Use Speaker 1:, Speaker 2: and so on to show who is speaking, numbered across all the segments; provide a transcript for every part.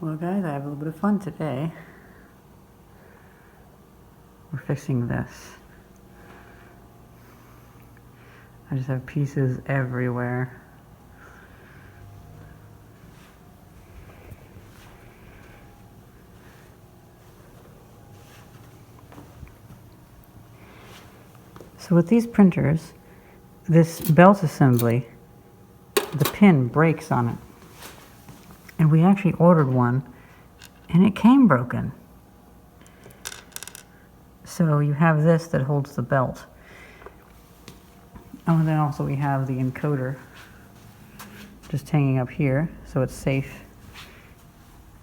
Speaker 1: Well guys, I have a little bit of fun today. We're fixing this. I just have pieces everywhere. So with these printers, this belt assembly, the pin breaks on it. And we actually ordered one, and it came broken. So you have this that holds the belt. Oh, and then also we have the encoder just hanging up here, so it's safe.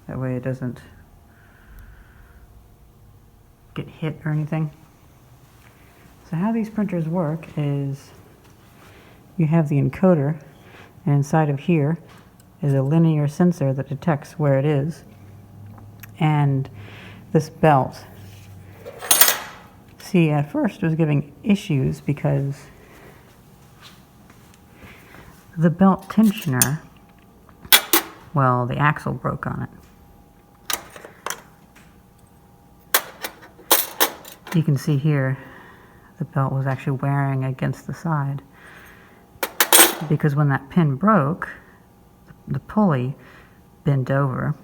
Speaker 1: That way it doesn't get hit or anything. So how these printers work is you have the encoder, and inside of here is a linear sensor that detects where it is. And this belt, see, at first it was giving issues because the belt tensioner, well, the axle broke on it. You can see here the belt was actually wearing against the side because when that pin broke, the pulley bent over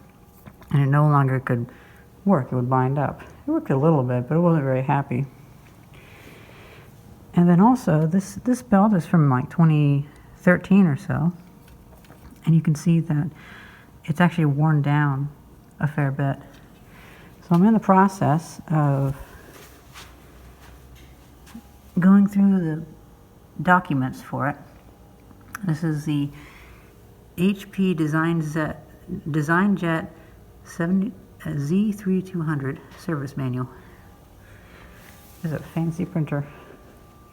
Speaker 1: and it no longer could work. It would bind up. It worked a little bit, but it wasn't very happy. And then also this belt is from like 2013 or so, and you can see that it's actually worn down a fair bit. So I'm in the process of going through the documents for it. This is the HP DesignJet Z3200 service manual. This is a fancy printer.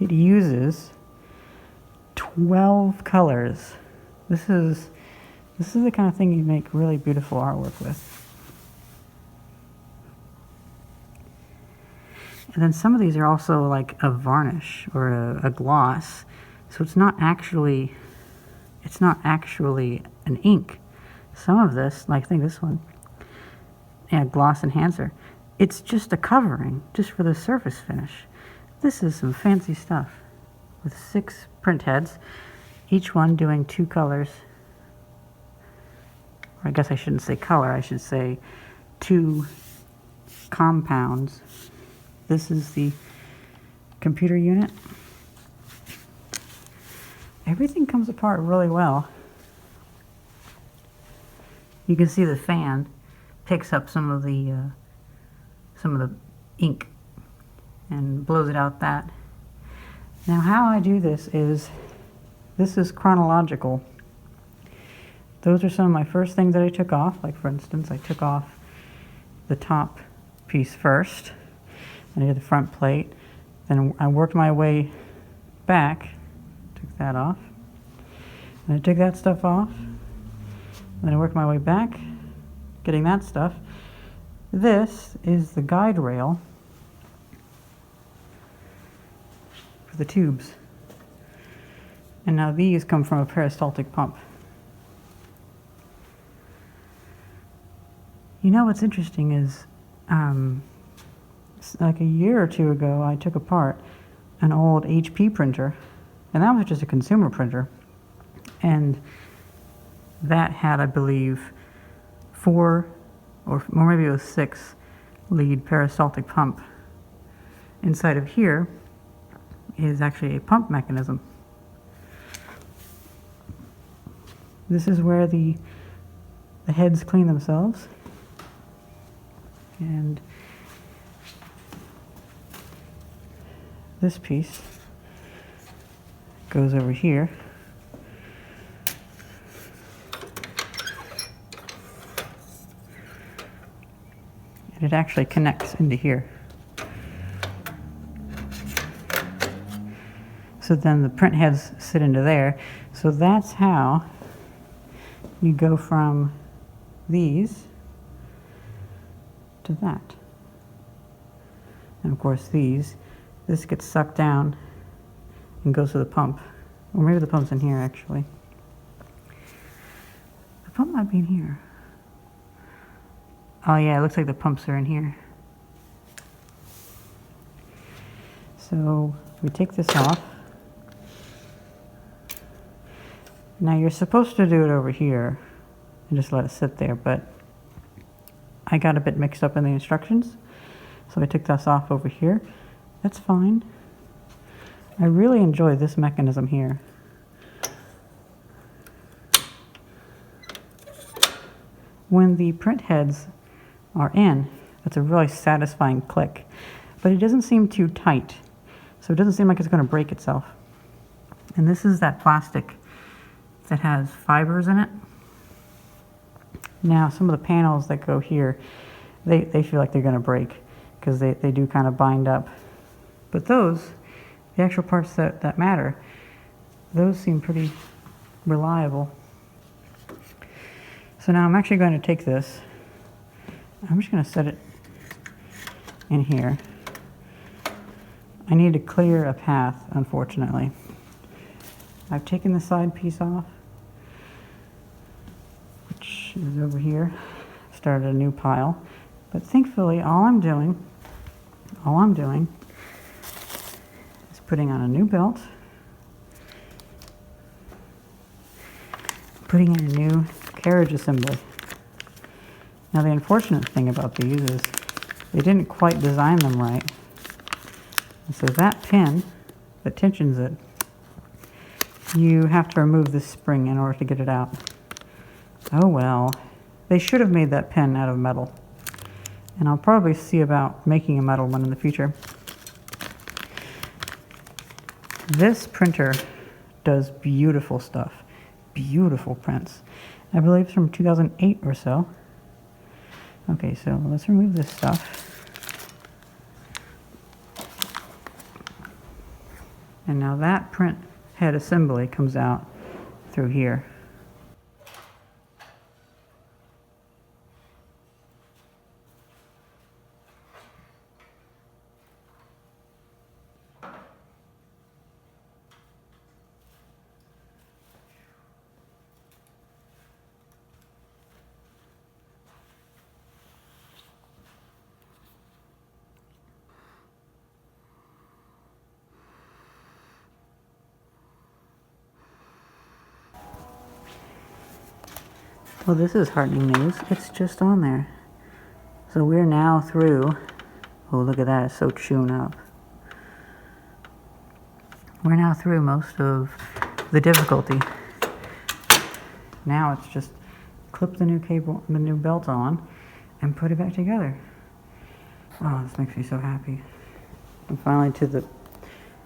Speaker 1: It uses 12 colors. This is the kind of thing you make really beautiful artwork with. And then some of these are also like a varnish or a gloss, so it's not actually an ink. Some of this, like I think this one, yeah, gloss enhancer, it's just a covering, just for the surface finish. This is some fancy stuff with 6 print heads, each one doing 2 colors. Or I guess I shouldn't say color, I should say 2 compounds. This is the computer unit. Everything comes apart really well. You can see the fan picks up some of the ink and blows it out that. Now how I do this is chronological. Those are some of my first things that I took off. Like for instance, I took off the top piece first, and I did the front plate. Then I worked my way back, took that off, and I took that stuff off. Then I worked my way back, getting that stuff. This is the guide rail for the tubes. And now these come from a peristaltic pump. You know what's interesting is, like a year or two ago, I took apart an old HP printer, and that was just a consumer printer. And that had, I believe, 4 or maybe it was 6 lead peristaltic pump. Inside of here is actually a pump mechanism. This is where the heads clean themselves. And this piece goes over here. And it actually connects into here. So then the print heads sit into there. So that's how you go from these to that. And of course this gets sucked down and goes to the pump. Or maybe the pump's in here actually. The pump might be in here. Oh yeah, it looks like the pumps are in here. So we take this off. Now you're supposed to do it over here and just let it sit there, but I got a bit mixed up in the instructions, so I took this off over here. That's fine. I really enjoy this mechanism here. When the print heads are in, that's a really satisfying click, but it doesn't seem too tight, so it doesn't seem like it's going to break itself. And this is that plastic that has fibers in it. Now some of the panels that go here, they feel like they're going to break because they do kind of bind up. But those, the actual parts that matter, those seem pretty reliable. So now I'm actually going to take this, I'm just going to set it in here. I need to clear a path, unfortunately. I've taken the side piece off, which is over here. Started a new pile, but thankfully all I'm doing is putting on a new belt, putting in a new carriage assembly. Now the unfortunate thing about these is they didn't quite design them right. And so that pin that tensions it, you have to remove this spring in order to get it out. Oh well, they should have made that pin out of metal. And I'll probably see about making a metal one in the future. This printer does beautiful stuff, beautiful prints. I believe it's from 2008 or so. Okay, so let's remove this stuff. And now that print head assembly comes out through here. Well, this is heartening news. It's just on there. So we're now through, oh look at that, it's so chewn up. We're now through most of the difficulty. Now it's just clip the new cable, the new belt on, and put it back together. Oh, this makes me so happy. I'm finally to the,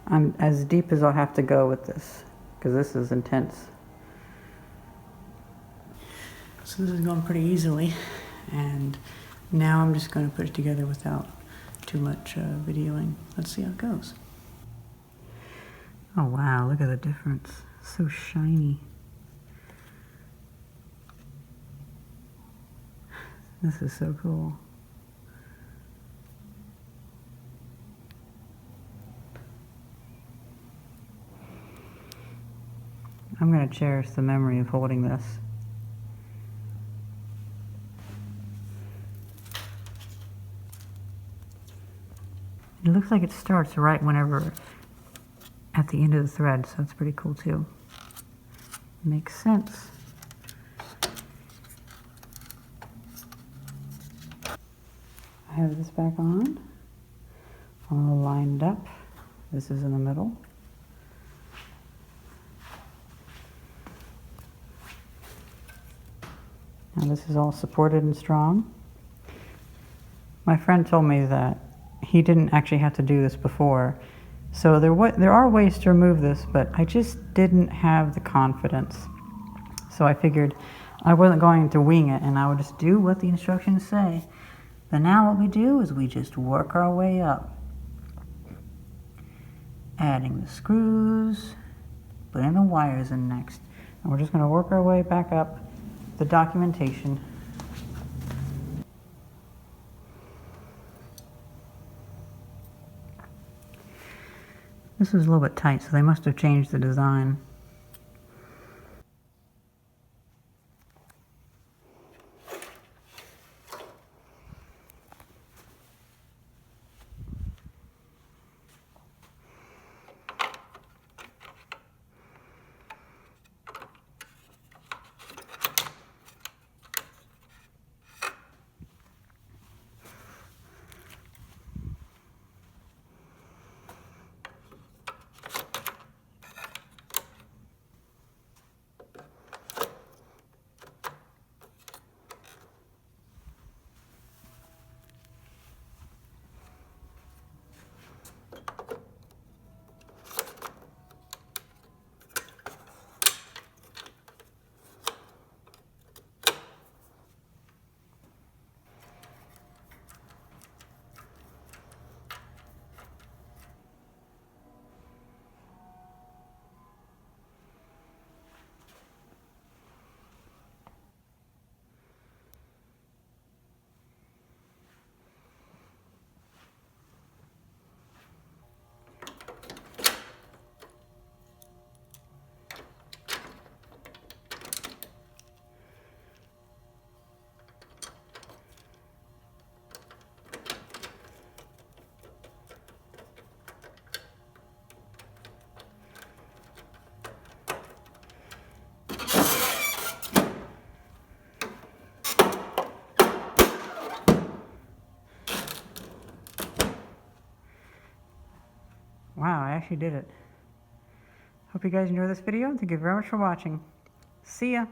Speaker 1: I'm as deep as I'll have to go with this, because this is intense. So this is going pretty easily, and now I'm just going to put it together without too much videoing. Let's see how it goes. Oh wow, look at the difference. So shiny. This is so cool. I'm going to cherish the memory of holding this. It looks like it starts right whenever at the end of the thread, so that's pretty cool too. Makes sense. I have this back on, all lined up. This is in the middle. Now this is all supported and strong. My friend told me that he didn't actually have to do this before. So there are ways to remove this, but I just didn't have the confidence. So I figured I wasn't going to wing it and I would just do what the instructions say. But now what we do is we just work our way up. Adding the screws, putting the wires in next. And we're just going to work our way back up the documentation. This is a little bit tight, so they must have changed the design. Wow, I actually did it. Hope you guys enjoyed this video. Thank you very much for watching. See ya.